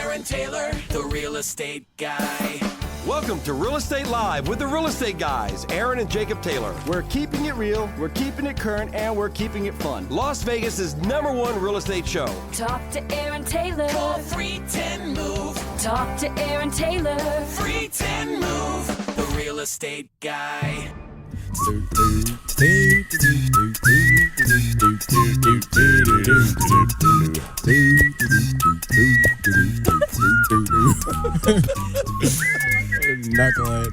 Aaron Taylor, the real estate guy. Welcome to Real Estate Live with the Real Estate Guys, Aaron and Jacob Taylor. We're keeping it real, we're keeping it current, and we're keeping it fun. Las Vegas' #1 real estate show. Talk to Aaron Taylor. Call 310-MOVE. Talk to Aaron Taylor. 310-MOVE. The real estate guy. Knucklehead.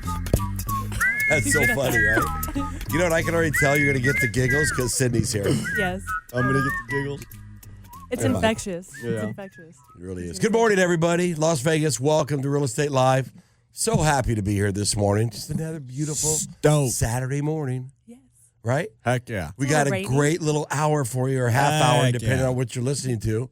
That's so funny, right? You know what? I can already tell you're going to get the giggles because Sydney's here. It Yes. I'm going to get the giggles. It's infectious. Yeah. It's infectious. really is. Good morning, everybody. Las Vegas, welcome to Real Estate Live. So happy to be here this morning. Just another beautiful Saturday morning. Yes. Right? Heck yeah. We got a rainy. great little hour for you, or half hour, Heck depending yeah. on what you're listening to.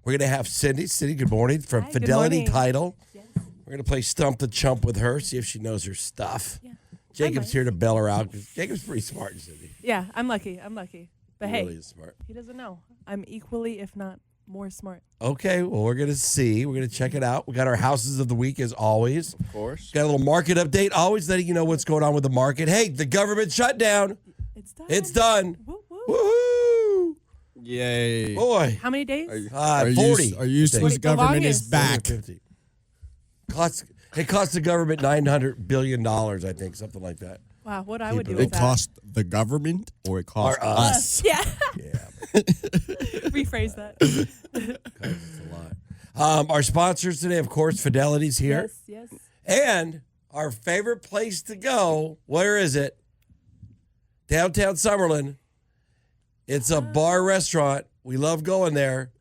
We're going to have Cindy. Cindy, good morning, from Hi, good Fidelity morning. Title. Yes. We're going to play Stump the Chump with her, see if she knows her stuff. Yeah. Jacob's might. here to bail her out. Jacob's pretty smart, Cindy. Yeah, I'm lucky. But He hey, really is smart. he doesn't know. I'm equally, if not more smart. Okay, well, we're going to see. We're going to check it out. We got our houses of the week, as always. Of course. Got a little market update. Always letting you know what's going on with the market. Hey, the government shut down. It's done. It's done. Woo, woo. Woohoo! Yay. Boy. How many days? 40. Are you saying Wait, the the government is longest. back? 50. It cost the government $900 billion, I think, something like that. Wow, what I would do it with It that. cost the government or it cost Or us. us? Yeah. Yeah, Rephrase that. it's a lot. Our sponsors today, of course, Fidelity's here. Yes. And our favorite place to go, where is it? Downtown Summerlin. It's a bar restaurant. We love going there.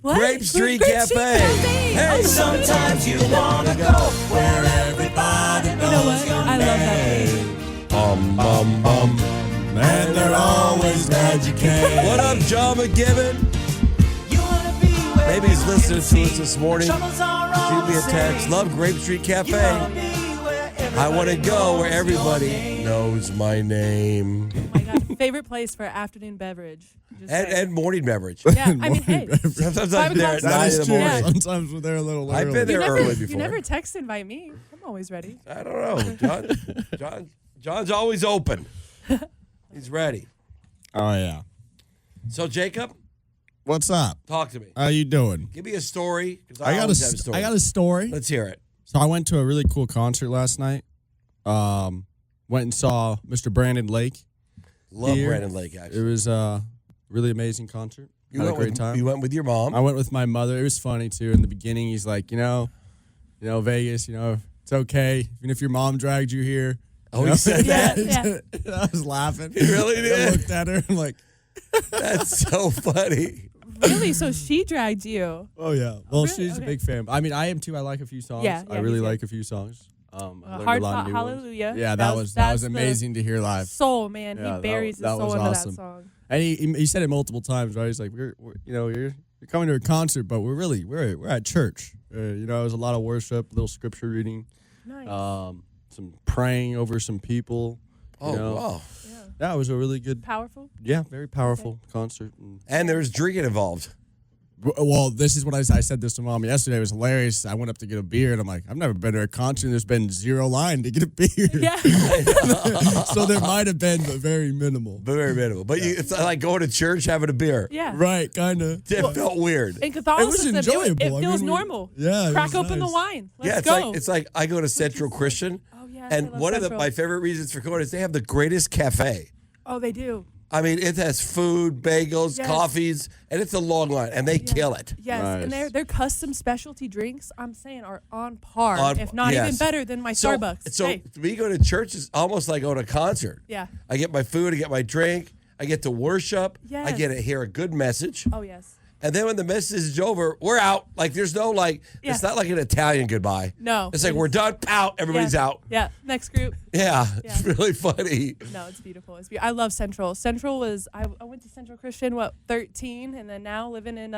What? Grape Street Grape Street Cafe. Hey, Sometimes you wanna go where everybody You know what? I love that place. bum, bum, bum. And they're always glad you came. What up, John McGibbon? You wanna be where Maybe he's you listening can to us see this morning. troubles are all Shoot me a the text. same. Love Grape Street You wanna Cafe. be where I want to everybody go where knows your everybody name. knows my name. Oh my God. Favorite place for afternoon beverage. Just And, saying. and morning beverage. Yeah, I mean, hey. Sometimes 5 I'm there o'clock. at That 9 is in the true. morning. Yeah. Sometimes we're there a little I've early. been there You early never, before. you never text invite me. I'm always ready. I don't know. John's always open. He's ready. Oh, yeah. So, Jacob, What's up? talk to me. How you doing? Give me a story. 'Cause I got always have a story. I got a story. Let's hear it. So I went to a really cool concert last night. Went and saw Mr. Brandon Lake. Love Here. Brandon Lake, It actually. was a really amazing concert. Had a great time. You went with your mom. I went with my mother. It was funny too. In the beginning, he's like, Vegas, it's okay, even if your mom dragged you here. Oh, he said that? Yeah. I was laughing. He really I did? looked at her. I'm like, That's so funny. Really? So she dragged you? oh yeah. Well, really? she's a Okay. big fan. I mean, I am too. I like a few songs. Yeah, I yeah, really he's good. like a few songs. I learned Hard a lot Fought of new ones. Hallelujah. Yeah, That that was was the amazing to hear live. Soul, man. Yeah, He buries that his soul was into awesome. that song. And he said it multiple times, right? He's like, we're you're coming to a concert, but we're at church. It was a lot of worship, little scripture reading, Nice. some praying over some people. Oh, wow. That was a really good, Powerful? very powerful concert. And there's drinking involved. Well, this is what I said this to Mom yesterday. It was hilarious. I went up to get a beer, and I'm like, I've never been to a concert. There's been zero line to get a beer. Yeah. So there might have been, but very minimal. Very minimal. But it's like going to church, having a beer. Yeah. Right, kind of. It felt weird. In Catholicism, enjoyable. it I feels mean, normal. yeah, it Crack was open the nice. wine. Let's Yeah, it's go. like I go to Central Christian. Oh, yes, And I love one of Central. my favorite reasons for going is they have the greatest cafe. Oh, they do. I mean, it has food, bagels, Yes. coffees, and it's a long line, and they kill it. Yes, and Nice. their custom specialty drinks, I'm saying, are on par, On- if not yes. even better than my Starbucks. So Hey. me going to church is almost like going to a concert. Yeah. I get my food, I get my drink, I get to worship, I Yes. get to hear a good message. Oh, yes. And then when the message is over, we're out. Like there's no it's Yeah. not like an Italian goodbye. No. It's like we're done, out, everybody's Yeah. out. Yeah, next group. Yeah, it's Yeah. really funny. No, it's beautiful. I love Central. Central was, I went to Central Christian, 13, and then now living in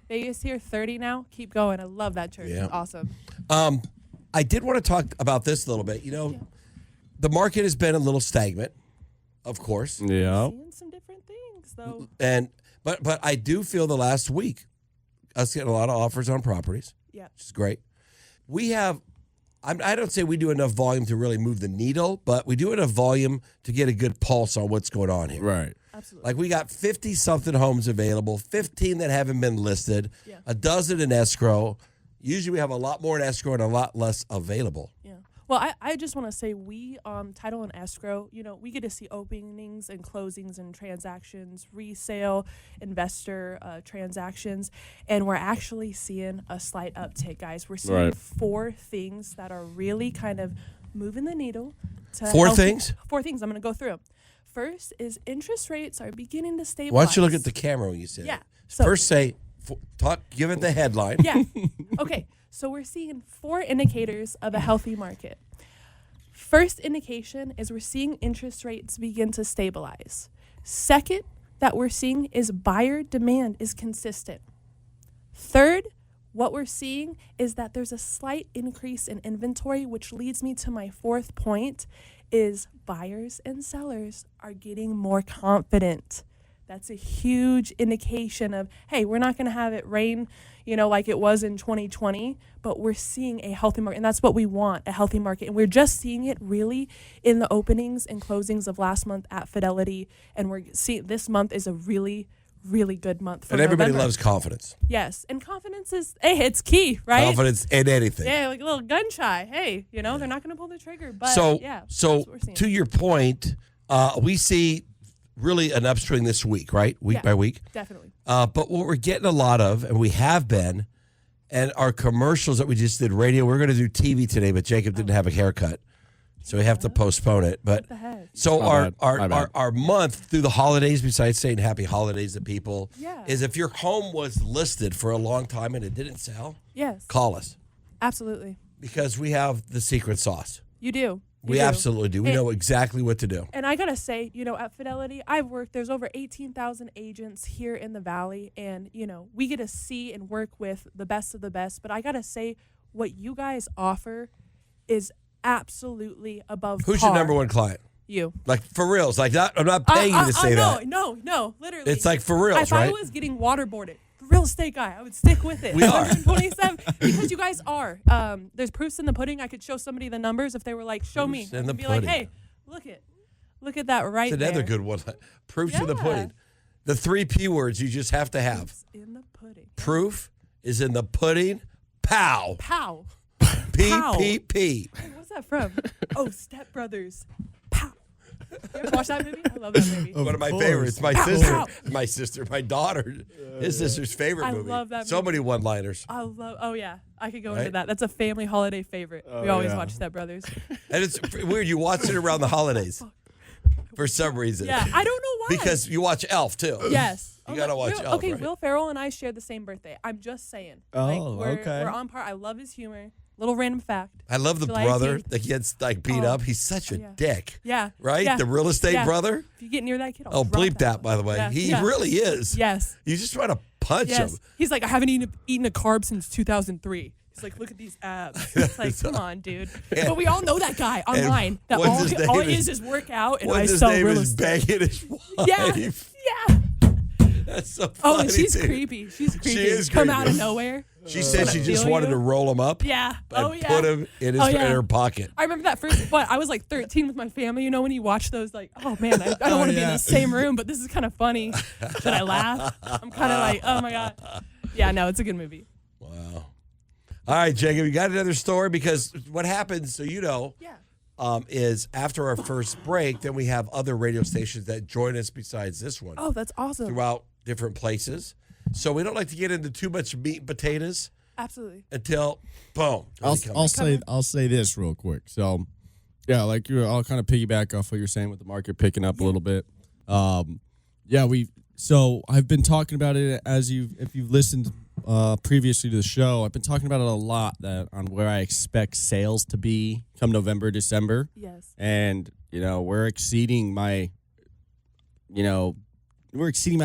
Vegas here, 30 now. Keep going. I love that church. Yeah. It's awesome. I did want to talk about this a little bit. The market has been a little stagnant, of course. Yeah. Seeing some different things. weeks though. But I do feel the last week, us getting a lot of offers on properties, Yeah. which is great. We have, I don't say we do enough volume to really move the needle, but we do enough volume to get a good pulse on what's going on here. Right. Absolutely. Like we got 50-something homes available, 15 that haven't been listed, a dozen in escrow. Usually we have a lot more in escrow and a lot less available. Yeah. Well, I just want to say we, title and escrow, we get to see openings and closings and transactions, resale, investor transactions, and we're actually seeing a slight uptick, guys. We're seeing 4 things that are really kind of moving the needle. Four things? 4 things. I'm going to go through them. First is interest rates are beginning to stabilize. Why don't you look at the camera when you say Yeah. it? So, First say, give it the headline. Yeah. Okay. So we're seeing 4 indicators of a healthy market. First indication is we're seeing interest rates begin to stabilize. Second, that we're seeing is buyer demand is consistent. Third, what we're seeing is that there's a slight increase in inventory, which leads me to my 4th point is buyers and sellers are getting more confident. That's a huge indication of, hey, we're not going to have it rain, like it was in 2020, but we're seeing a healthy market. And that's what we want, a healthy market. And we're just seeing it really in the openings and closings of last month at Fidelity. And we're seeing this month is a really, really good month for And everybody November. loves confidence. Yes. And confidence is, hey, it's key, right? Confidence in anything. Yeah, like a little gun shy. Hey, they're not going to pull the trigger. But So that's what we're seeing. to your point, we see really an upswing this week, right? Week by week. Definitely. But what we're getting a lot of, and we have been, and our commercials that we just did radio, we're going to do TV today, but Jacob didn't have a haircut, so we have to postpone it. But the heck? so My bad. our month through the holidays, besides saying happy holidays to people, Yeah. is if your home was listed for a long time and it didn't sell, Yes. call us Absolutely. because we have the secret sauce. You do. We absolutely do. We know exactly what to do. And I got to say, at Fidelity, there's over 18,000 agents here in the Valley. And, we get to see and work with the best of the best. But I got to say, what you guys offer is absolutely above Who's par. your number one client? You. Like, for reals. Like, I'm not paying you to say that. No, literally. It's like for reals, if right? I was getting waterboarded, the real estate guy, I would stick with it. We are. 127 because you guys are. There's proofs in the pudding. I could show somebody the numbers if they were like, show me. Proofs in the I'd be pudding. like, hey, look at that right It's there. another good one. Proof's in the Yeah. pudding. The 3 P words you just have to have. It's in the pudding. Proof is in the pudding. Pow. Pow. PPP. Hey, what's that from? Oh, Step Brothers. Pow. You ever watch that movie? I love that movie. One of my course. favorites. My sister, my daughter, his sister's favorite I movie. love that So movie. many one-liners. Oh yeah, I could go Right? into that. That's a family holiday favorite. We always yeah. watch Step Brothers. And it's weird. You watch it around the holidays for some reason. Yeah, I don't know why. Because you watch Elf, too. yes, You gotta watch Elf, Okay, right? Will Ferrell and I share the same birthday. I'm just saying. Oh, we're, okay. We're on par. I love his humor. Little random fact. I love the July brother 18th. that gets beat Oh. up. He's such a Yeah. dick. Yeah. Right? Yeah. The real estate Yeah. brother. If you get near that kid, I'll Oh, drop bleep that, by the way. Yeah. He Yeah. really is. Yes. You just try to punch Yes. him. He's like, I haven't eaten a carb since 2003. He's like, look at these abs. It's like, come on, dude. But we all know that guy online. That what's all his all name he is- is work out and I What's his sell name real is estate. banging his wife. Yeah. Yeah. That's so Oh, funny. and she's dude. creepy. She's creepy. is Come creepy. out of nowhere. She said she just Feel wanted you? to roll him up. Yeah. And Oh, yeah. put him in his Oh, yeah. in her pocket. I remember that first, I was like 13 with my family. You know, when you watch those, like, oh man, I don't want to be in yeah. the same room, but this is kind of funny. Should I laugh? I'm kind of like, oh my God. Yeah, no, it's a good movie. Wow. All right, Jacob, you got another story? Because what happens, so you know, Yeah. is after our first break, then we have other radio stations that join us besides this one Oh, that's awesome. throughout different places. So we don't like to get into too much meat and potatoes Absolutely. until boom. I'll say this real quick. So, yeah, like I'll kind of piggyback off what you're saying with the market picking up a little bit. So I've been talking about it if you've listened previously to the show. I've been talking about it a lot on where I expect sales to be come November, December, Yes. and we're exceeding my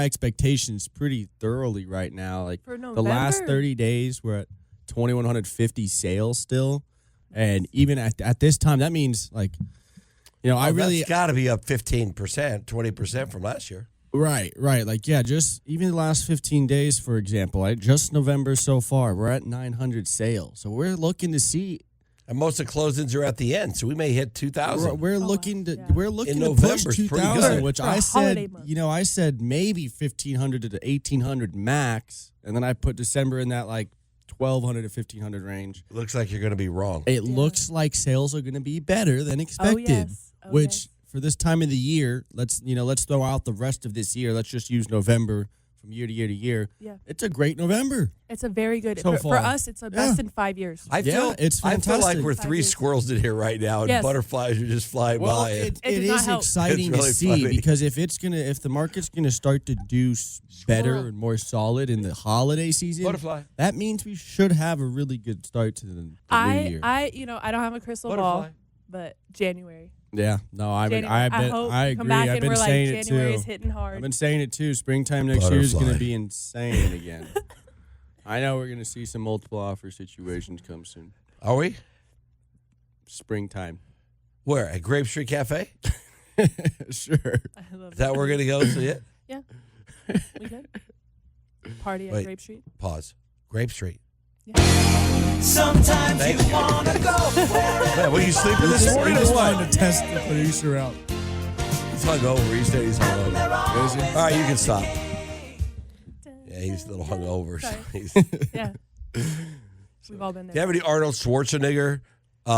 expectations pretty thoroughly right now. Like For the last November? 30 days, we're at 2,150 sales still. And even at this time, that means I really, got to be up 15%, 20% from last year. Right. Like, yeah, just even the last 15 days, for example, just November so far, we're at 900 sales. So we're looking to see. And most of the closings are at the end, so we may hit 2,000. We're looking to we're looking In to November's push pretty 2,000, good. which For a I holiday said, month. I said maybe 1,500 to 1,800 max, and then I put December in that like 1,200 to 1,500 range. Looks like you're going to be wrong. It looks like sales are going to be better than expected, yes. Oh, which yes. for this time of the year, let's throw out the rest of this year. Let's just use November from year to year to year. Yeah. It's a great November. It's a very good So for far. us. It's the best in 5 years. I feel it's I feel like fantastic. we're 5 three years. squirrels in here right now, and Yes. butterflies are just flying by. It It did not is help. exciting It's really to see funny. because if the market's gonna start to do better and more solid in the holiday season, Butterfly. that means we should have a really good start to the new year. I don't have a crystal ball, Butterfly. but January. Yeah, no, I mean, January. I hope I we come agree. back I've and been we're saying like it January too. is hitting hard. I've been saying it too. Springtime next year is going to Butterfly. be insane again. I know we're going to see some multiple offer situations come soon. Are we? Springtime. Where? At Grape Street Cafe? Sure. I love Is that where we're going to go see it? Yeah, we could party at Wait. Grape Street. Pause. Grape Street. Sometimes Thank you you. wanna go where Man, were you sleeping this morning or just what? wanted to test the producer out. He's hungover. He said he's hungover. Is he? All right, you can stop. Yeah, he's a little hungover. So Sorry. he's, Yeah, we've all been do you there. have any Arnold Schwarzenegger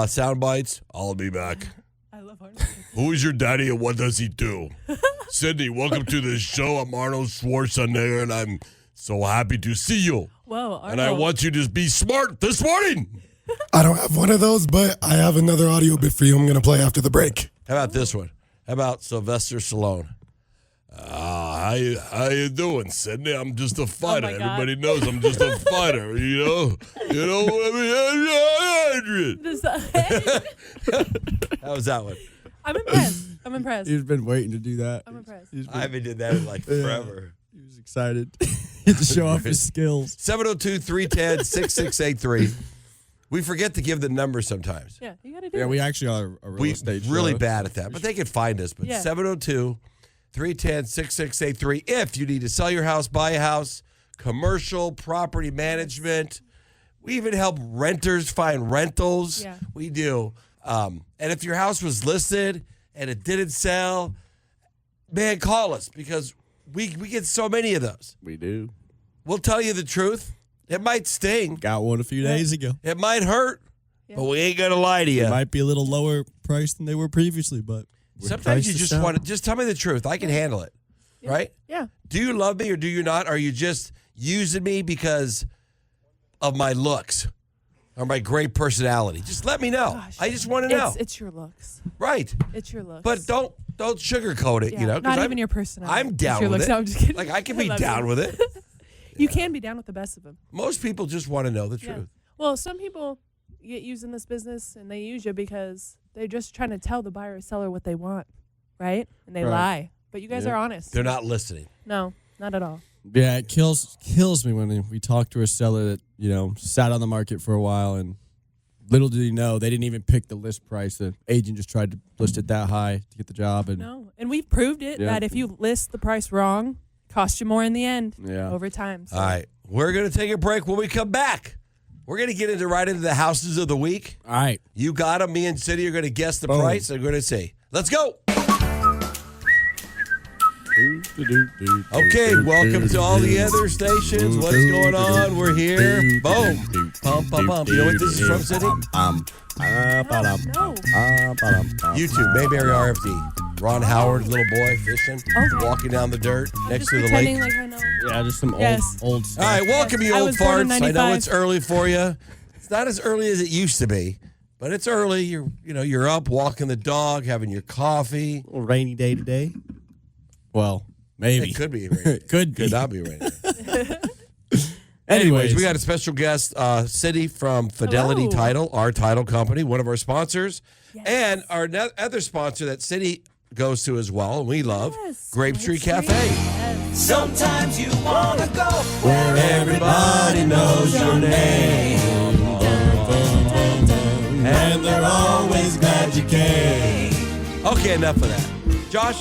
sound bites? I'll be back. I love Arnold. Who is your daddy and what does he do? Sydney, welcome to the show. I'm Arnold Schwarzenegger, and I'm so happy to see you. Whoa, Arnold. And I want you to be smart this morning. I don't have one of those, but I have another audio bit for you I'm going to play after the break. How about this one? How about Sylvester Stallone? How you doing, Sydney? I'm just a fighter. my God. Everybody knows I'm just a fighter. You know what I mean? This- How was that one? I'm impressed. I'm impressed. He's been waiting to do that. I'm impressed. I haven't did that in like forever. He was excited to show off his skills. 702-310-6683. We forget to give the number sometimes. Yeah, you gotta do Yeah, it. we actually are a real We estate really show. bad at that, but they can find us. But Yeah. 702-310-6683. If you need to sell your house, buy a house, commercial property management, we even help renters find rentals. Yeah. We do. And if your house was listed and it didn't sell, man, call us because we get so many of those. We do. We'll tell you the truth. It might sting. Got one a few days ago. It might hurt, but we ain't going to lie to you. It might be a little lower price than they were previously, but we're Sometimes you priced to just sell. want to just tell me the truth. I can handle it. Right? Yeah. Do you love me or do you not? Are you just using me because of my looks or my great personality? Just let me know. Gosh. I just want to know. It's your looks. Right. It's your looks. But don't sugarcoat it, Yeah, you know. 'cause not I'm- even your personality. I'm It's down your with looks. it. No, I'm just kidding. Like I can be love down you. with it. You can be down with the best of them. Most people just want to know the Yeah. truth. Well, some people get used in this business and they use you because they're just trying to tell the buyer or seller what they want, right? And they Right. lie. But you guys Yeah. are honest. They're not listening. No, not at all. Yeah, it kills me when we talk to a seller that, sat on the market for a while and little did he know they didn't even pick the list price. The agent just tried to list it that high to get the job. And No. And we've proved it Yeah. that if you list the price wrong, cost you more in the end Yeah. over time. So. All right. We're going to take a break. When we come back, we're going to get right into the houses of the week. All right. You got them. Me and City are going to guess the Boom. price. I'm going to see. Let's go. Okay, welcome to all the other stations. What's going on? We're here. Boom. Bum, bum, bum. You know what this is from, City? No. YouTube, Mayberry RFD. Ron Howard, little boy, fishing, Okay. walking down the dirt next Just to the pretending lake. like I know. Yeah, just some Yes. old All stuff. right, welcome you I old was born in farts. I know 95. it's early for you. It's not as early as it used to be, but it's early. You're up, walking the dog, having your coffee. A little rainy day today. Well, maybe. It could be rainy. Could be. Could not be rainy. Anyways, We got a special guest, City from Fidelity Hello. Title, our title company, one of our sponsors, Yes. and our other sponsor that City goes to as well, and we love, Yes. Grape Street Grape Cafe. Yes. Sometimes you wanna go where everybody knows your name. And they're always glad you came. Okay, enough of that. Josh,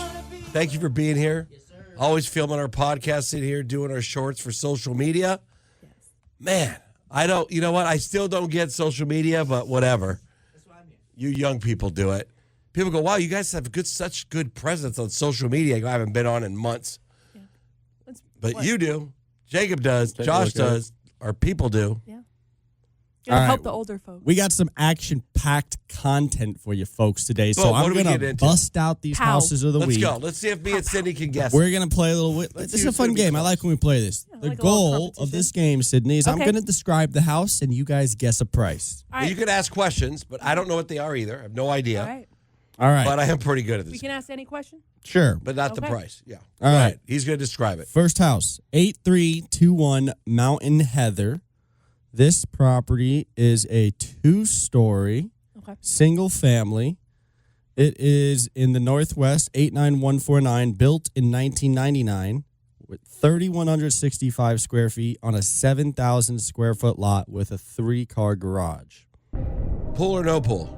thank you for being here. Yes, sir. Always filming our podcast in here, doing our shorts for social media. Yes. Man, I don't, you know what? I still don't get social media, but whatever. That's why I'm here. You young people do it. People go, wow, you guys have such good presence on social media. I go, I haven't been on in months. Yeah. But you do. Jacob does. Josh does. Our people do. Yeah. All right. Help the older folks. We got some action-packed content for you folks today, so Boom, what I'm do we going get to into? bust out these Pow. houses of the Let's week. go. Let's see if me and Cindy can guess. We're going to play a little. This see is a who's fun gonna be game. I close. like when we play this. Yeah, The like a little goal of competition. this game, Sydney, is I'm Okay. going to describe the house, and you guys guess a price. All right. You could ask questions, but I don't know what they are either. I have no idea. All right. All right. But I am pretty good at We this. can ask any question. Sure. But not the Okay. price. Yeah. All Go right. ahead. He's going to describe it. First house, 8321 Mountain Heather. This property is a 2-story, Okay. single family. It is in the Northwest, 89149, built in 1999, with 3,165 square feet on a 7,000 square foot lot with a 3-car garage. Pool or no pool?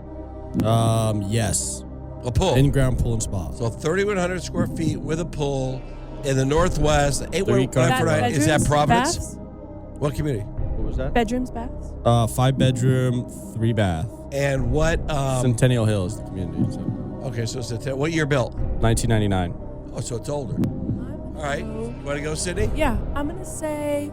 Yes. A pool. In-ground pool and spa. So 3,100 square feet with a pool in the Northwest. 3-car garage. Is that Bedrooms, Providence? baths? What community? What was that? Bedrooms, baths? 5-bedroom, 3-bath. And what? Centennial Hill is the community. So. Okay, so it's what year built? 1999. Oh, so it's older. All right. You want to go, Sydney? Yeah, I'm going to say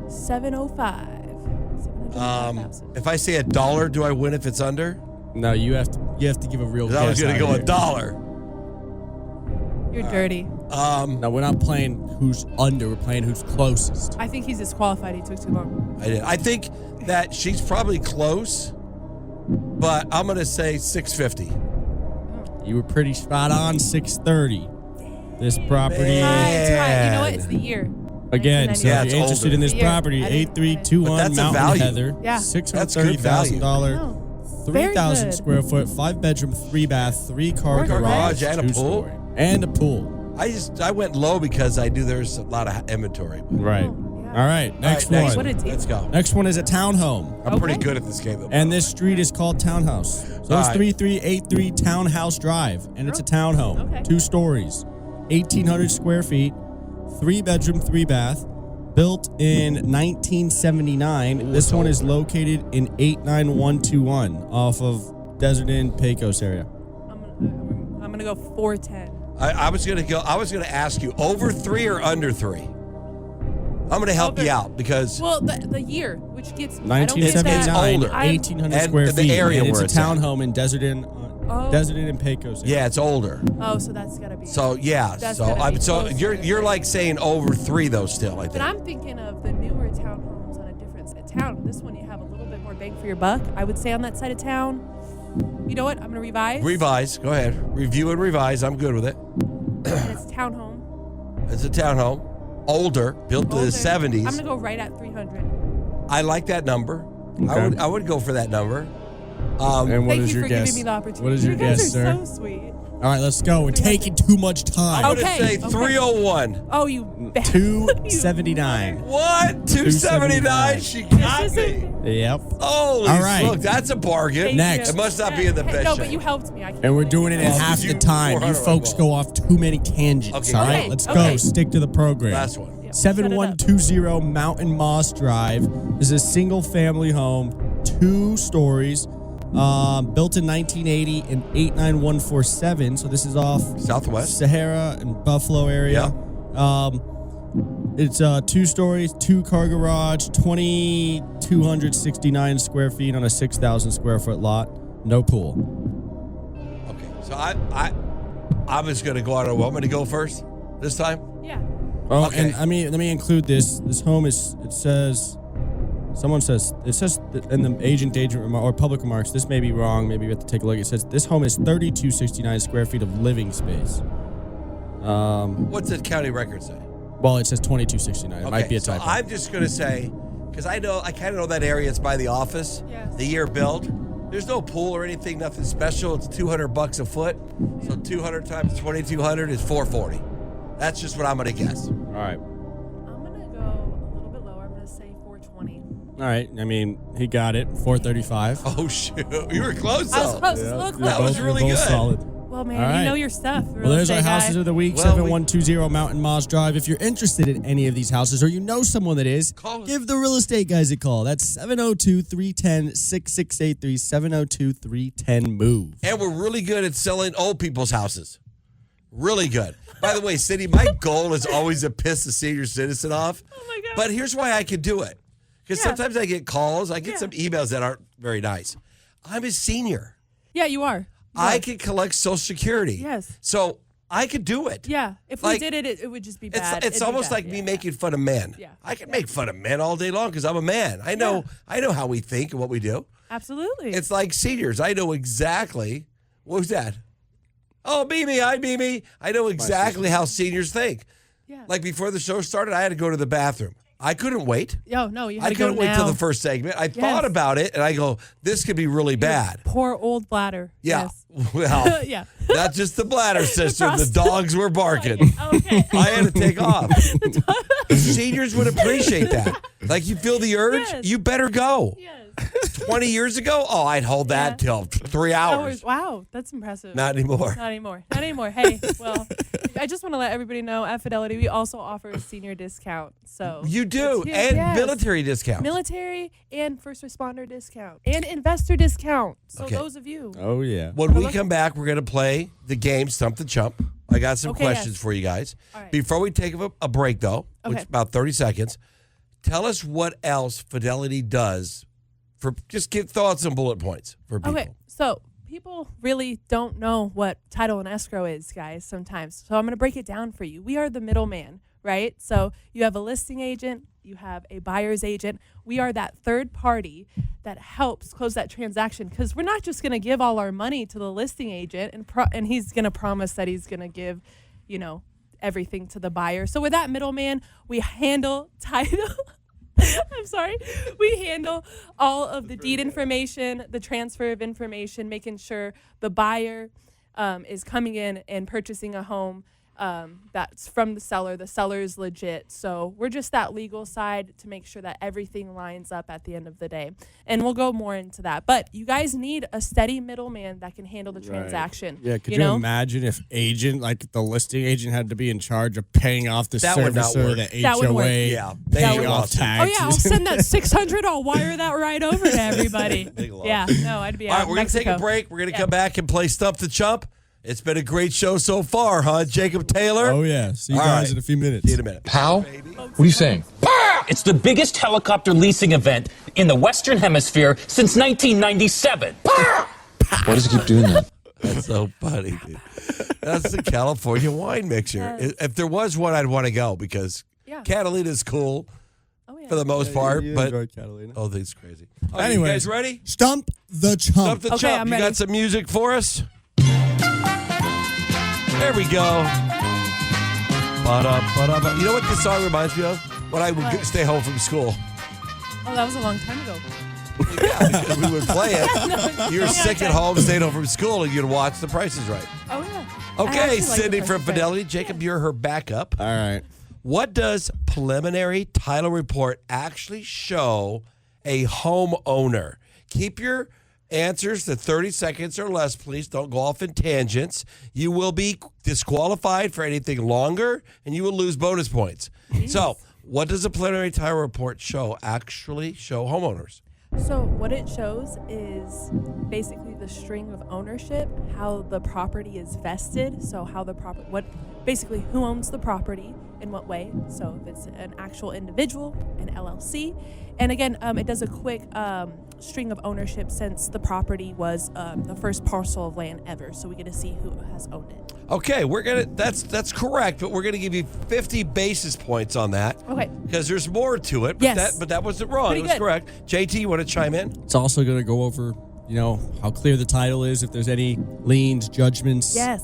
705. 705,000. If I say $1, do I win if it's under? No, you have to give a real 'Cause guess. I was going to out go here. $1. You're dirty. No, we're not playing who's under. We're playing who's closest. I think he's disqualified. He took too long. I did. I think that she's probably close, but I'm going to say 650. You were pretty spot on. 630. This property It's high. You know what? Man. It's the year. again. So Yeah, if it's you're interested older. in this Yeah, property, I didn't- 8321 But that's a Mountain value. Heather. Yeah. $630,000. No. Very 3,000 good. square foot, 5-bedroom, 3-bath, 3-car Or garage, garage and a pool? 2-story. And a pool. I went low because I knew there's a lot of inventory. Right. Oh, yeah. All right. Next All right, next one. What a team. Let's go. Next one is a townhome. I'm pretty Okay. good at this game, though. And this street is called Townhouse. So All it's right. 3383 Townhouse Drive. And it's a townhome. Okay. 2 stories. 1,800 square feet. 3-bedroom, 3-bath. Built in 1979. This one is located in 89121 off of Desert Inn, Pecos area. I'm gonna go 410. I was gonna ask you over 3 or under 3. I'm gonna help Over. you out because Well, the year, which gets me. I don't get 1979, older. 1,800 And square the feet. area and where it's it's a at. townhome in Desert Inn, and Pecos area. yeah, it's older. Oh, so that's gotta be. So yeah, That's so gotta be closer. you're like saying over 3 though still. I But think. I'm thinking of the newer townhomes on a different side of town. This one you have a little bit more bang for your buck. I would say on that side of town. You know what? I'm gonna revise. Revise. Go ahead. Review and revise. I'm good with it. And it's townhome. It's a townhome, older, built in Older. the 70s. I'm gonna go right at 300. I like that number. Okay. I would go for that number. And what Thank is you your for guess? giving me the opportunity. What is your you guys guess, are sir? so sweet. All right, let's go. We're taking too much time. I'm gonna Okay, say okay. 301. Oh, you bad. 279. What? 279? She got This me. isn't- Yep. Holy All right. look, that's a bargain. Thank Next. It must not be in the best No, shape. but you helped me. I can't And we're believe doing it in Well, half you- the time. You 400 folks on go off too many tangents. Okay, All right, okay, let's okay. go. Stick to the program. Last one. Yeah, 7120 Mountain Moss Drive is a single family home, 2 stories, built in 1980 and 89147. So this is off Southwest. Sahara and Buffalo area. It's 2 stories, 2-car garage, 2,269 square feet on a 6,000 square foot lot. No pool. Okay, so I was going to go out on. I'm going to go first this time. Yeah. Oh, Okay. and let me include this. This home is, it says in the agent or public remarks, this may be wrong. Maybe we have to take a look. It says this home is 3,269 square feet of living space. What's the county record say? Well, it says 2,269. It might be a typo. So I'm just going to say, because I kind of know that area. It's by the office. Yes. The year built. There's no pool or anything, nothing special. It's $200 a foot. So 200 times 2,200 is 440. That's just what I'm going to guess. All right. I'm going to go a little bit lower. I'm going to say 420. All right. I mean, he got it. 435. Oh, shoot. You were close, though. I was close. It's a little That close. was really good. Solid. Well, man, All right. you know your stuff. Well, there's our houses of the week, Well, 7120 Mountain Moss Drive. If you're interested in any of these houses or you know someone that is, Call us. give the real estate guys a call. That's 702-310-6683, 702-310-MOVE. And we're really good at selling old people's houses. Really good. By the way, Cindy, my goal is always to piss the senior citizen off. Oh, my God. But here's why I can do it. Because Yeah. sometimes I get calls, I get Yeah. some emails that aren't very nice. I'm a senior. Yeah, you are. I can collect Social Security. Yes. So I could do it. Yeah. If Like, we did it, it would just be bad. It's It'd be almost bad. like me Yeah. making fun of men. Yeah. I can make fun of men all day long because I'm a man. I know how we think and what we do. Absolutely. It's like seniors. I know exactly. What was that? Oh, Mimi, hi, Mimi. I know exactly how seniors think. Yeah. Like before the show started, I had to go to the bathroom. I couldn't wait. Yo, no, you had I to go couldn't wait now. till the first segment. I thought about it, and I go, this could be really bad. Poor old bladder. Yeah. Yes. Well, Yeah. not just the bladder, sister. The dogs were barking. Okay. I had to take off. Seniors would appreciate that. Like you feel the urge, Yes. you better go. Yes. 20 years ago, I'd hold that till 3 hours. Wow, that's impressive. Not anymore. Not anymore. Not anymore. Hey, well, I just want to let everybody know at Fidelity we also offer a senior discount. So You do, it's huge. and Yes. military discounts. military and first responder discount and investor discount. So Okay. those of you. Oh, yeah. When we come back, we're going to play the game Stump the Chump. I got some Okay, questions yes. for you guys. All right. Before we take a break, though, which Okay. is about 30 seconds, tell us what else Fidelity does for just throw out some bullet points for people. Okay, so people really don't know what title and escrow is, guys, sometimes. So I'm going to break it down for you. We are the middleman, right? So you have a listing agent, you have a buyer's agent. We are that third party that helps close that transaction because we're not just going to give all our money to the listing agent and he's going to promise that he's going to give, everything to the buyer. So with that middleman, we handle title. I'm sorry. We handle all of the deed information, the transfer of information, making sure the buyer is coming in and purchasing a home that's from the seller. The seller is legit. So we're just that legal side to make sure that everything lines up at the end of the day. And we'll go more into that. But you guys need a steady middleman that can handle the transaction. Yeah, could you imagine if the listing agent had to be in charge of paying off the That would not servicer, work. the That would work. HOA, Yeah, paying big off lawsuit. Oh, taxes? yeah, I'll send that 600. I'll wire that right over to everybody. lawsuit. Yeah, no, I'd be All out right, in we're going to take a Mexico. break. We're going to come back and play Stump the Chump. It's been a great show so far, huh, Jacob Taylor? Oh, yeah. See you All guys right. in a few minutes. See you in a minute. How? What are you saying? It's the biggest helicopter leasing event in the Western Hemisphere since 1997. Why does he keep doing that? That's so funny, dude. That's the California wine mixer. Yes. If there was one, I'd want to go because Yeah. Catalina's cool Oh, yeah. for the most part. You but enjoyed Catalina. oh, this is crazy. All right, Anyways, you guys ready? Stump the Chump. Stump the Okay, Chump. I'm You ready. got some music for us? There we go. Ba-da-ba-da-ba. You know what this song reminds me of? When I would What? stay home from school. Oh, that was a long time ago. Yeah, because we would play it. You were sick at home, stayed home from school, and you'd watch The Price is Right. Oh, yeah. Okay, actually like Sydney The from Price is Right. Fidelity. Jacob, you're her backup. All right. What does preliminary title report actually show a homeowner? Keep your answers to 30 seconds or less, please. Don't go off in tangents. You will be disqualified for anything longer, and you will lose bonus points. So, what does a preliminary title report actually show homeowners? So what it shows is basically the string of ownership, how the property is vested. So how the property, basically who owns the property in what way. So if it's an actual individual, an LLC, and again, it does a quick string of ownership since the property was the first parcel of land ever. So we get to see who has owned it. Okay, that's correct, but we're gonna give you 50 basis points on that. Okay. Because there's more to it. But Yes. that wasn't wrong. Pretty It was good. correct. JT, you want to chime in? It's also going to go over, how clear the title is, if there's any liens, judgments, Yes.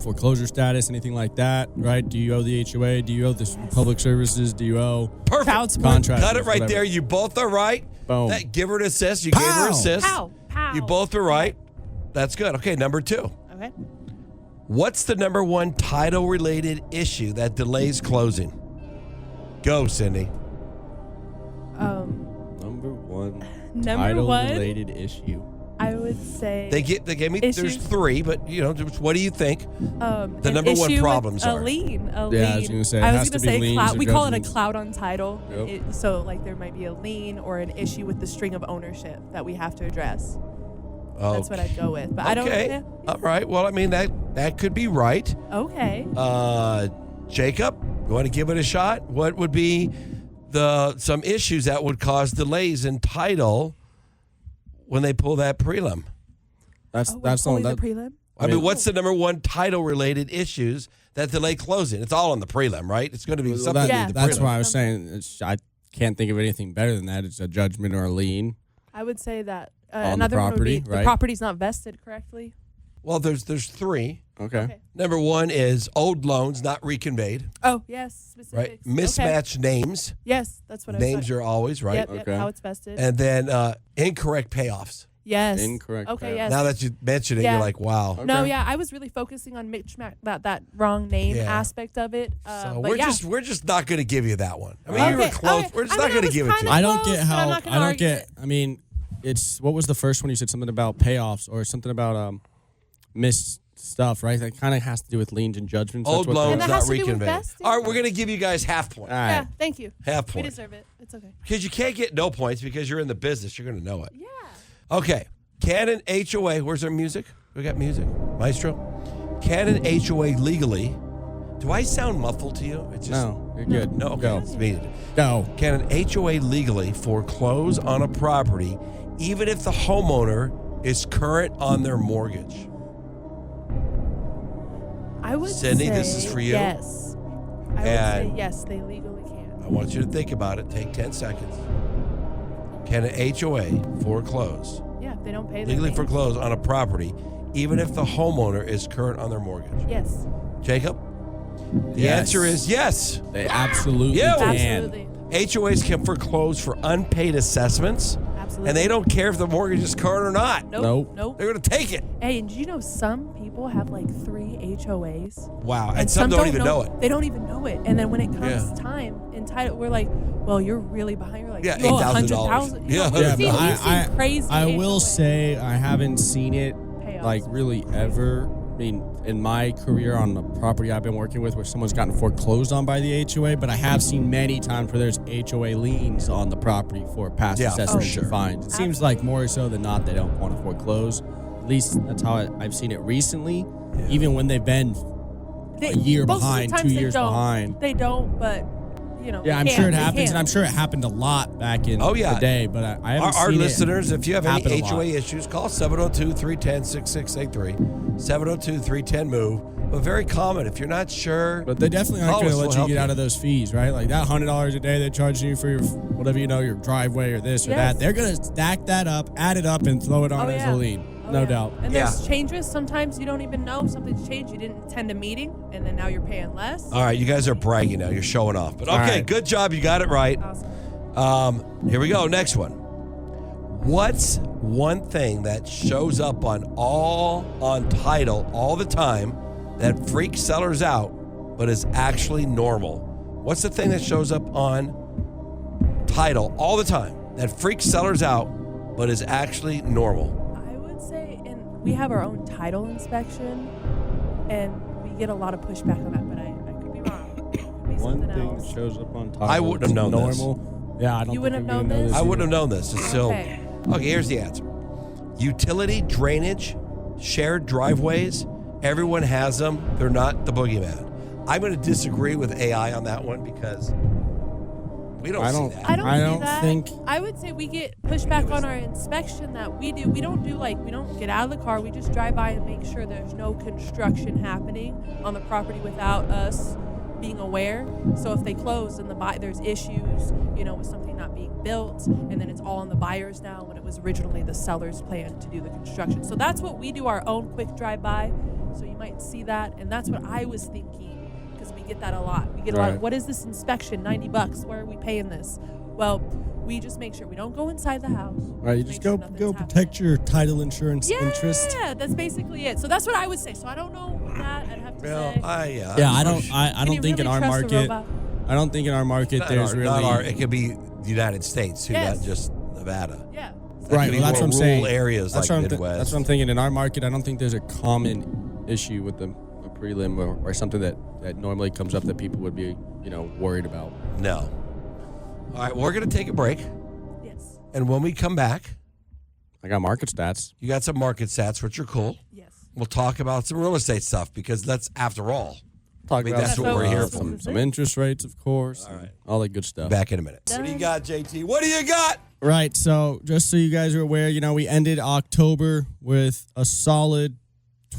Foreclosure status, anything like that, right? Do you owe the HOA? Do you owe the public services? Do you owe Perfect. Child support. contractors? Cut it right whatever. there. You both are right. Boom. Give her an assist. You gave her an Pow. assist. Pow. Pow. You both are right. That's good. Okay, number 2. Okay. What's the number one title-related issue that delays closing? Go, Cindy. Number one Number one, title-related issue. I would would say They gave me. issues. There's 3, but what do you think? The an number one issue problems with are. a lien. Yeah, I was gonna say, it has to be liens cloud. or We call it a judgments. cloud on title. Yep. So like there might be a lien or an issue with the string of ownership that we have to address. That's what I'd go with. But I don't. Okay. Yeah. All right. Well, I mean that could be right. Okay. Jacob, you want to give it a shot? What would be some issues that would cause delays in title when they pull that prelim? That's Only not the prelim. I mean, what's the number one title-related issues that delay closing? It's all on the prelim, right? It's going to be something. Yeah. with the That's prelim. why I was saying I can't think of anything better than that. It's a judgment or a lien. I would say that On the another property, one would be right? the property's not vested correctly. Well, there's 3. Okay. Number 1 is old loans not reconveyed, Oh yes, right? specifics. Okay. Mismatched names. Yes, that's what I was Names are always right. Yep, Okay. how it's vested. And then incorrect payoffs. yes. Incorrect Okay. payoff. Yes. Now that you mention it, Yeah. you're like, wow. Okay. No, yeah, I was really focusing on that wrong name Yeah. aspect of it. So but we're just not going to give you that one. I mean, you were Okay, close. okay. We're just I not mean, going I to give it was to you. kinda I don't close, get but how I'm not gonna I don't argue get. it. I mean, it's what was the first one you said something about payoffs or something about missed stuff, right? That kind of has to do with liens and judgments. That's Old what loans And that not has to do with reconveyed. vesting. All right, we're going to give you guys half point. All right. Yeah, thank you. Half We point. deserve it. It's okay. Because you can't get no points because you're in the business. You're going to know it. Yeah. Okay. Can an HOA, where's our music? We got music. Maestro? Can an HOA legally, do I sound muffled to you? It's just, No, you're good. No, okay. Go. It's me. Go. Can an HOA legally foreclose on a property even if the homeowner is current on their mortgage? I would Cindy, say this is for you. Yes. I would And- say yes, they legally can. I want you to think about it. Take 10 seconds. Can an HOA foreclose, Yeah, if they don't pay their legally names. foreclose on a property even if the homeowner is current on their mortgage? Yes. Jacob? The Yes. answer is yes. They absolutely Yeah. can. Absolutely. HOAs can foreclose for unpaid assessments, Absolutely. and they don't care if the mortgage is current or not. Nope. Nope. They're going to take it. Hey, and did you know some people have like 3 HOAs? Wow. And some don't even know it. They don't even know it. And then when it comes Yeah. time in title, we're like, well, you're really behind. You're like, Yeah, you owe $8,000. $100,000. Yeah. We've Yeah, seen, but we've seen crazy I will HOAs. say I haven't seen it Payoffs. like really ever. I mean, in my career on the property I've been working with where someone's gotten foreclosed on by the HOA, but I have seen many times where there's HOA liens on the property for past Yeah, for assessments sure. and fines. It seems like more so than not they don't want to foreclose. At least that's how I've seen it recently. Even when they've been a year most of the behind, times 2 they years don't. behind. They don't, but you know. Yeah, I'm they sure it can. They happens, and can. I'm sure it happened a lot back in Oh, yeah. the day. But I haven't Our seen listeners, if you have any happen a lot. HOA issues, call 702-310-6683, 702-310-MOVE. But very common. If you're not sure, But they definitely aren't call going us, to we'll let you help get out of those fees, right? Like that $100 a day they're charging you for your whatever your driveway or this or Yes. that. They're going to stack that up, add it up, and throw it on Oh, as yeah. a lien. Oh, No yeah. doubt. And Yeah. there's changes. Sometimes you don't even know something's changed. You didn't attend a meeting, and then now you're paying less. all right, you guys are bragging now. You're showing off. But All okay, right. good job. You got it right. Awesome. Here we go. Next one. What's one thing that shows up on title all the time that freaks sellers out, but is actually normal? What's the thing that shows up on title all the time that freaks sellers out, but is actually normal? I would say, and we have our own title inspection, and we get a lot of pushback on that, but I could be wrong. It could be One something thing else. that shows up on top. I wouldn't have known this. normal. Yeah, I don't You think wouldn't I'm have gonna known this? I either. wouldn't have known this. It's still Okay. okay. Here's the answer: utility, drainage, shared driveways. Everyone has them. They're not the boogeyman. I'm going to disagree with AI on that one because we don't see that. I don't I see don't that. think- I would say we get pushback on our inspection that we do. We don't get out of the car. We just drive by and make sure there's no construction happening on the property without us being aware. So if they close and there's issues, with something not being built, and then it's all on the buyers now when it was originally the seller's plan to do the construction. So that's what we do, our own quick drive-by. So you might see that, and that's what I was thinking, because we get that a lot. We get a lot of, Right. what is this inspection? $90. Where are we paying this? Well, we just make sure we don't go inside the house. Right, you Make just sure go nothing's protect happening. your title insurance interest. Yeah, that's basically it. So that's what I would say. So I don't know that. I'd have to Well, say. Yeah, I don't Can you think in really our trust a market. robot? I don't think in our market there's really. it could be the United States too, Yes. not just Nevada. Yeah. So Right. could be Well, that's more what I'm saying. rural areas That's like what Midwest. that's what I'm thinking. In our market, I don't think there's a common issue with a prelim or something that normally comes up that people would be, worried about. No. All right, we're going to take a break. Yes. And when we come back, I got market stats. you got some market stats, which are cool. Yes. We'll talk about some real estate stuff because that's, after all, Talk about that's what we're here for. some interest rates, of course. All right. All that good stuff. Back in a minute. What do you got, JT? What do you got? Right. So just so you guys are aware, we ended October with a solid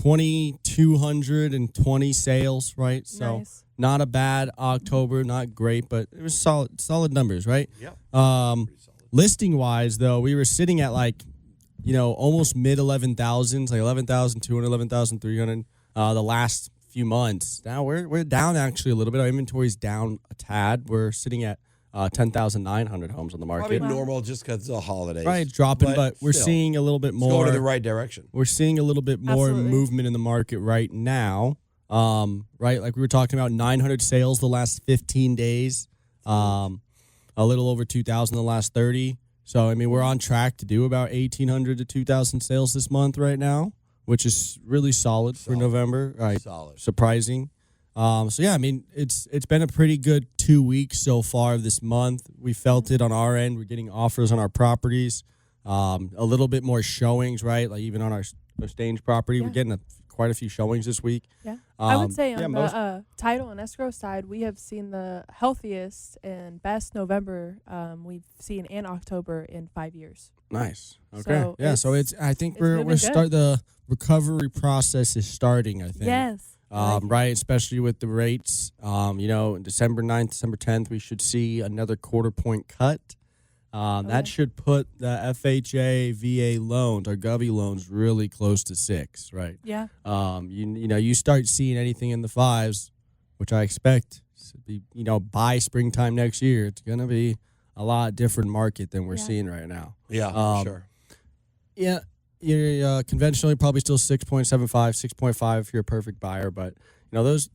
2,220 sales, right? So Nice. not a bad October, not great, but it was solid numbers, right? Yep. Listing wise, though, we were sitting at almost mid 11,000s, like 11,200, 11,300 the last few months. Now we're down actually a little bit. Our inventory's down a tad. We're sitting at 10,900 homes on the market. Probably normal just because it's the holidays. Right, dropping, but we're still, seeing a little bit it's more. going in the right direction. We're seeing a little bit more Absolutely. movement in the market right now. Right, like we were talking about 900 sales the last 15 days, a little over 2,000 the last 30. So, I mean, we're on track to do about 1,800 to 2,000 sales this month right now, which is really solid for November. Right, Solid. surprising. So yeah, I mean, it's been a pretty good 2 weeks so far this month. We felt it on our end. We're getting offers on our properties, a little bit more showings, right? Like even on our Stange property, we're getting quite a few showings this week. Yeah. I would say yeah, on most- the title and escrow side, we have seen the healthiest and best November we've seen in October in 5 years. Nice. Okay. So yeah. So I think it's we're moving good. the recovery process is starting. I think. Yes. I like it. Right, especially with the rates. December 9th, December 10th, we should see another quarter point cut. That should put the FHA, VA loans, our Govy loans, really close to 6, right? Yeah. You start seeing anything in the 5s, which I expect to be, by springtime next year, it's going to be a lot different market than we're seeing right now. Yeah, for sure. Yeah. You're conventionally probably still 6.75, 6.5 if you're a perfect buyer. But, those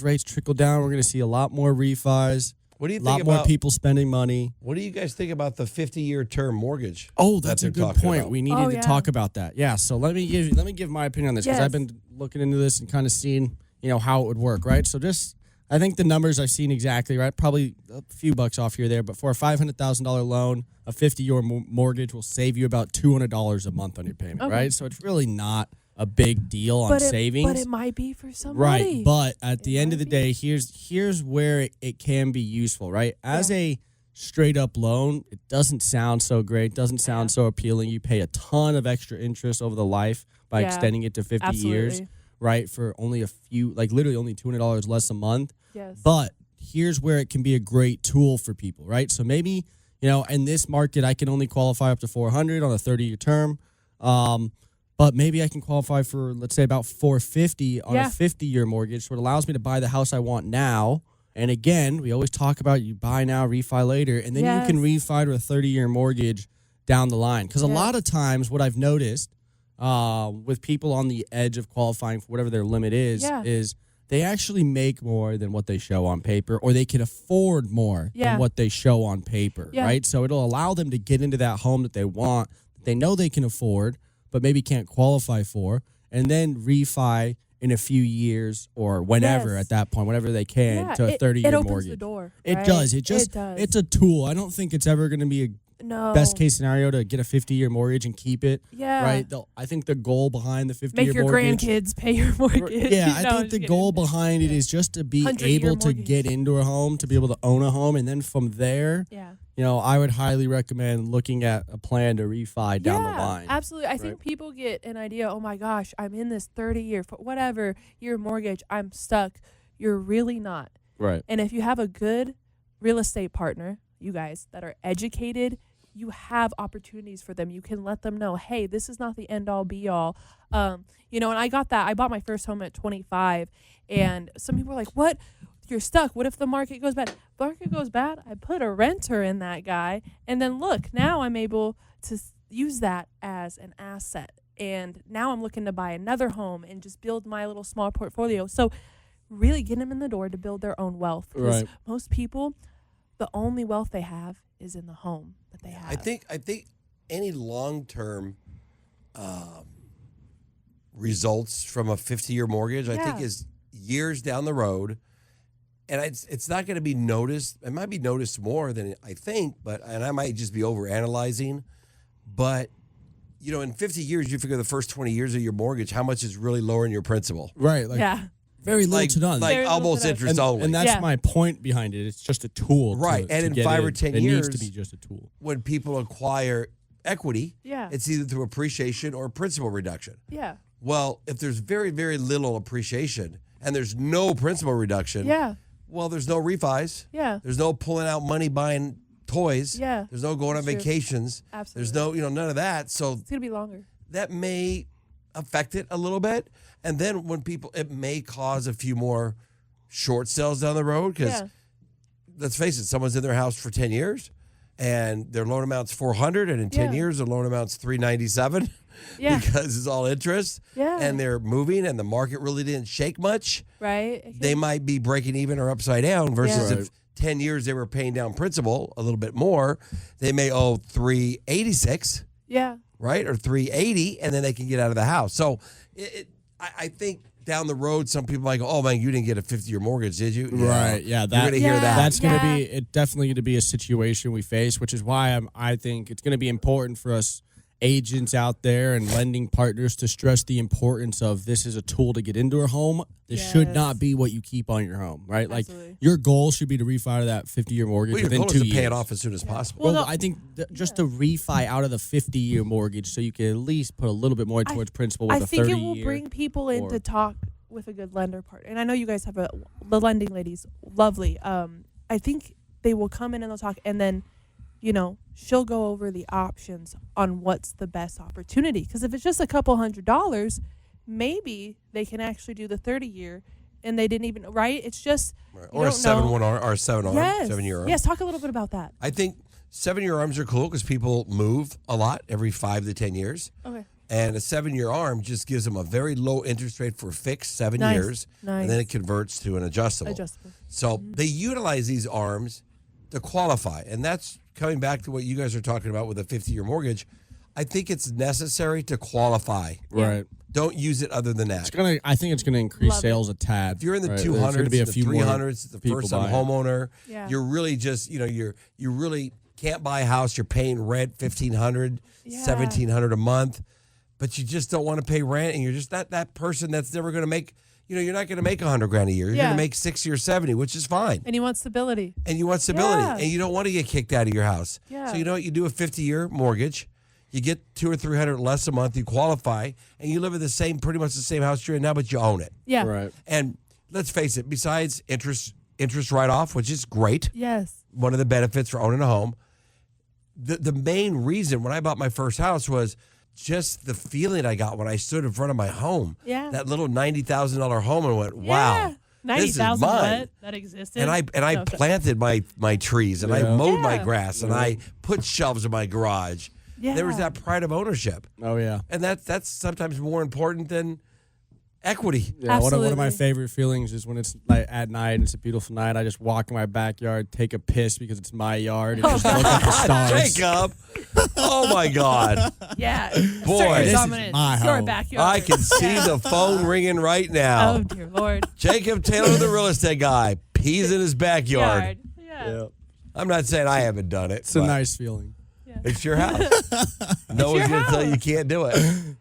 rates trickle down, we're going to see a lot more refis, What do you a think lot more about people spending money. What do you guys think about the 50-year term mortgage? Oh, that that's a they're good talking point. about? We needed to talk about that. Yeah, so let me give my opinion on this because Yes. I've been looking into this and kind of seeing, how it would work, right? So I think the numbers I've seen exactly, right? Probably a few bucks off here or there, but for a $500,000 loan, a 50-year mortgage will save you about $200 a month on your payment, right? So it's really not a big deal on savings. But it might be for somebody. Right, but at the end of the day, here's where it can be useful, right? As a straight up loan, it doesn't sound so great, doesn't sound so appealing. You pay a ton of extra interest over the life by extending it to 50 years, Absolutely. right? For only a few, like literally only $200 less a month. Yes. But here's where it can be a great tool for people, right? So maybe, in this market, I can only qualify up to 400 on a 30-year term. But maybe I can qualify for, let's say, about 450 on a 50-year mortgage. So it allows me to buy the house I want now. And again, we always talk about you buy now, refi later, and then you can refi to a 30-year mortgage down the line. Because a lot of times what I've noticed with people on the edge of qualifying for whatever their limit is they actually make more than what they show on paper, or they can afford more than what they show on paper, right? So it'll allow them to get into that home that they want, that they know they can afford, but maybe can't qualify for, and then refi in a few years or whenever at that point, whenever they can, to a 30-year it opens mortgage. The door, It right? does. does. It's a tool. I don't think it's ever going to be a best case scenario to get a 50-year mortgage and keep it. Yeah. Right. I think the goal behind the 50-year Make your mortgage, grandkids pay your mortgage. Yeah, No, I I'm think just the kidding. goal behind it is just to be 100-year able to mortgage. get into a home, to be able to own a home, and then from there, I would highly recommend looking at a plan to refi down the line. Absolutely. I think people get an idea, oh my gosh, I'm in this 30-year, whatever year mortgage, I'm stuck. You're really not. Right. And if you have a good real estate partner, you guys, that are educated, you have opportunities for them. You can let them know, hey, this is not the end all be all. And I got that. I bought my first home at 25, and some people were like, what? You're stuck. What if the market goes bad? If the market goes bad, I put a renter in that guy, and then look, now I'm able to use that as an asset. And now I'm looking to buy another home and just build my little small portfolio. So really get them in the door to build their own wealth. Because most people, the only wealth they have is in the home that they have. I think any long-term results from a 50-year mortgage. I think is years down the road, and it's not going to be noticed. It might be noticed more than I think, and I might just be overanalyzing. But in 50 years, you figure the first 20 years of your mortgage, how much is really lowering your principal? Right. Very little to none. Like almost interest only. And that's my point behind it. It's just a tool. Right. And in 5 or 10 years, it needs to be just a tool. When people acquire equity, Yeah. it's either through appreciation or principal reduction. Yeah. Well, if there's very, very little appreciation and there's no principal reduction, well, there's no refis. Yeah. There's no pulling out money buying toys. Yeah. There's no going on True. vacations. Absolutely. There's no, none of that. So It's going to be longer. that may affect it a little bit. And then it may cause a few more short sales down the road because let's face it, someone's in their house for 10 years and their loan amount's $400, and in 10 years their loan amount's $397 because it's all interest. Yeah. And they're moving and the market really didn't shake much. Right. They might be breaking even or upside down versus Yeah. if 10 years they were paying down principal a little bit more, they may owe $386. Yeah. Right? Or $380, and then they can get out of the house. So I think down the road, some people might go, "Oh man, you didn't get a 50-year mortgage, did you?" Right? Yeah, you're gonna hear that. That's going to be definitely going to be a situation we face, which is why I think it's going to be important for us agents out there and lending partners to stress the importance of this is a tool to get into a home. This should not be what you keep on your home, right? Absolutely. Like your goal should be to refi that 50-year mortgage Well, your within goal 2 is to years. pay it off as soon as possible. Well, I think just to refi out of the 50-year mortgage so you can at least put a little bit more towards principal with I a 30-year. think it will bring people in to talk with a good lender partner. And I know you guys have the lending ladies, lovely. I think they will come in and they'll talk, and then, she'll go over the options on what's the best opportunity. Because if it's just a couple $100, maybe they can actually do the 30-year, and they didn't even, right? It's just, or a 7-1 arm or a 7-arm, yes. 7-year arm. Yes, talk a little bit about that. I think 7-year arms are cool because people move a lot every 5 to 10 years. Okay. And a 7-year arm just gives them a very low interest rate for fixed 7 Nice. years. Nice. And then it converts to an adjustable. So they utilize these arms to qualify. And that's coming back to what you guys are talking about with a 50-year mortgage. I think it's necessary to qualify. Right. Don't use it other than that. I think it's going to increase sales a tad. If you're in the right? 200s, There's gonna be a the few 300s, the people first-time buying. homeowner, Yeah. you're really just, you really can't buy a house. You're paying rent $1,500, $1,700 a month, but you just don't want to pay rent, and you're just that person that's never going to make. You're not going to make $100,000 a year. You're going to make 60 or 70, which is fine. And you want stability. And you want stability, and you don't want to get kicked out of your house. Yeah. So you know what? You do a 50-year mortgage. You get $200 or $300 less a month. You qualify, and you live in pretty much the same house you're in now, but you own it. Yeah. Right. And let's face it. Besides interest write-off, which is great. Yes. One of the benefits for owning a home. The main reason when I bought my first house was just the feeling I got when I stood in front of my home. Yeah. That little $90,000 home, and went, wow. This is 90,000 mine. what? That existed. And I planted my trees, and I mowed my grass, and I put shelves in my garage. Yeah. There was that pride of ownership. Oh, yeah. And that's sometimes more important than equity. Yeah, one of my favorite feelings is when it's like at night and it's a beautiful night. I just walk in my backyard, take a piss because it's my yard, and just look at the stars. Jacob! Oh my God! Yeah, Boy, this is dominant. my Your home. backyard. I can see the phone ringing right now. Oh dear Lord! Jacob Taylor, the real estate guy, pees in his backyard. Yeah. I'm not saying I haven't done it. It's a nice feeling. It's your house. No one's going to tell you can't do it.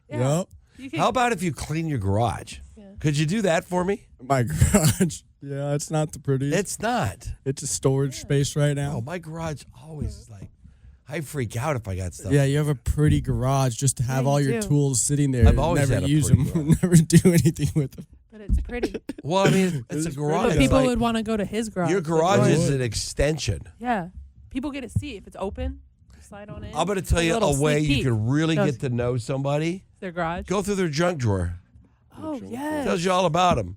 Yep. How about if you clean your garage? Could you do that for me? My garage. Yeah, it's not the prettiest. It's not. It's a storage space right now. Oh, my garage always is like, I freak out if I got stuff. Yeah, you have a pretty garage just to have Yeah, all you your do. tools sitting there. I've always never had a use pretty them. garage. Never do anything with them. But it's pretty. Well, I mean, it's a garage. But It's people like- would want to go to his garage. Your garage is an extension. Yeah. People get to see if it's open. Slide on in. I'm going to tell you little a way sneak you peek. can really Shows get to know somebody. their garage. Go through their junk drawer. Oh yes. Tells you all about them.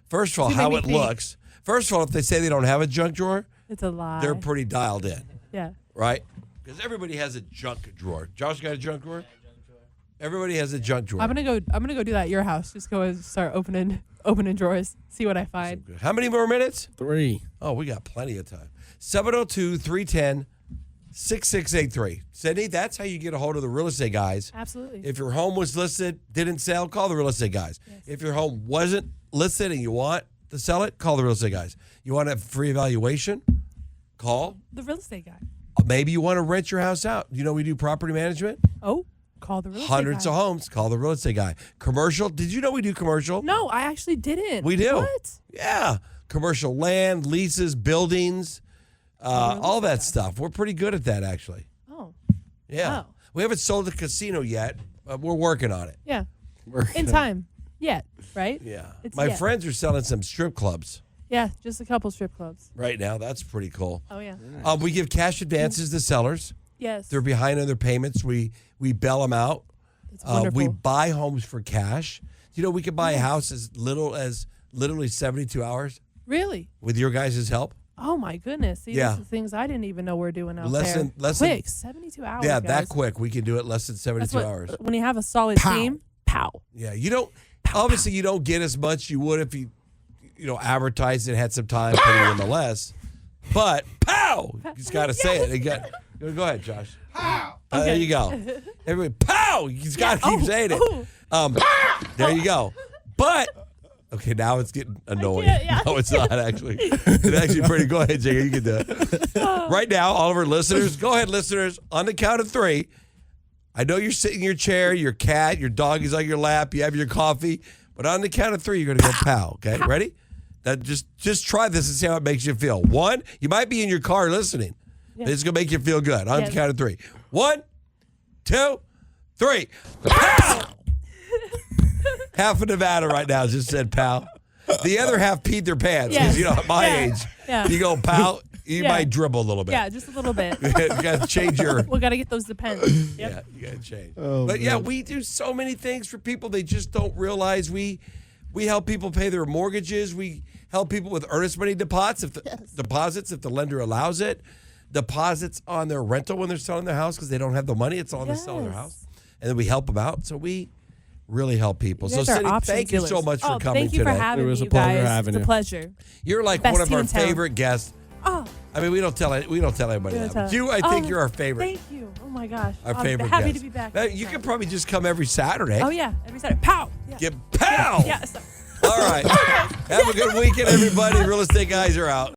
First of all, You make how me it think. looks. First of all, if they say they don't have a junk drawer, It's a lie. they're pretty dialed in, Yeah. right? Because everybody has a junk drawer. Josh got a junk drawer? Everybody has a junk drawer. I'm gonna go do that at your house. Just go and start opening drawers. See what I find. How many more minutes? 3. Oh, we got plenty of time. 702-310 6683. Sydney, that's how you get a hold of the real estate guys. Absolutely. If your home was listed, didn't sell, call the real estate guys. Yes. If your home wasn't listed and you want to sell it, call the real estate guys. You want a free evaluation? Call. The real estate guy. Maybe you want to rent your house out. You know we do property management. Oh, call the real estate Hundreds guy. of homes. Call the real estate guy. Commercial. Did you know we do commercial? No, I actually didn't. We do. What? Yeah. Commercial land, leases, buildings, all that stuff. We're pretty good at that, actually. Oh. Yeah. Oh. We haven't sold the casino yet, but we're working on it. Yeah. In time. Yet, right? Yeah. It's My yet. friends are selling some strip clubs Yeah, just a couple strip clubs. right now. That's pretty cool. Oh, yeah. We give cash advances to sellers. Yes. They're behind on their payments. We bail them out. It's wonderful. We buy homes for cash. You know, we can buy a house as little as literally 72 hours Really? with your guys' help. Oh, my goodness. See, Yeah. these are things I didn't even know we're doing out Less there. than- less than- Quick, 72 hours, Yeah, guys. that quick. We can do it less than 72 That's what, hours. when you have a solid team, pow. Yeah, you don't. Obviously, you don't get as much you would if you advertised it, had some time, put it in the less. But pow! You just got to say it. Go ahead, Josh. Pow! There you go. Everybody, pow! You just got to keep saying it. There you go. But okay, now it's getting annoying. No, it's not actually. It's actually pretty. Go ahead, Jigga. You can do it. Right now, all of our listeners, go ahead, listeners. On the count of 3. I know you're sitting in your chair, your cat, your dog is on your lap, you have your coffee, but on the count of 3, you're going to go pow. Okay, ready? That just try this and see how it makes you feel. 1, you might be in your car listening. But it's going to make you feel good. On the count of 3. 1, 2, 3. Pow! Half of Nevada right now just said pow. The other half peed their pants because, at my age, you go pow, you might dribble a little bit. Yeah, just a little bit. You got to change your... We got to get those depends. Yep. Yeah, you got to change. But yeah, we do so many things for people. They just don't realize we help people pay their mortgages. We help people with earnest money deposits if the lender allows it. Deposits on their rental when they're selling their house because they don't have the money. It's on to sell their house. And then we help them out. So we really help people. So, guys are Cindy, option thank you so dealers. much for coming thank you today. for having It was me, a pleasure guys. having it's you. a pleasure. You're like Best one of team our in town. favorite guests. Oh, I mean, we don't tell anybody that. But you, I think you're our favorite. Thank you. Oh my gosh. Our I'm favorite happy guest. to be back. Now, you can probably just come every Saturday. Oh yeah, every Saturday. Pow. Yeah. Get pow. Yeah. So- All right. Have a good weekend, everybody. Real estate guys are out.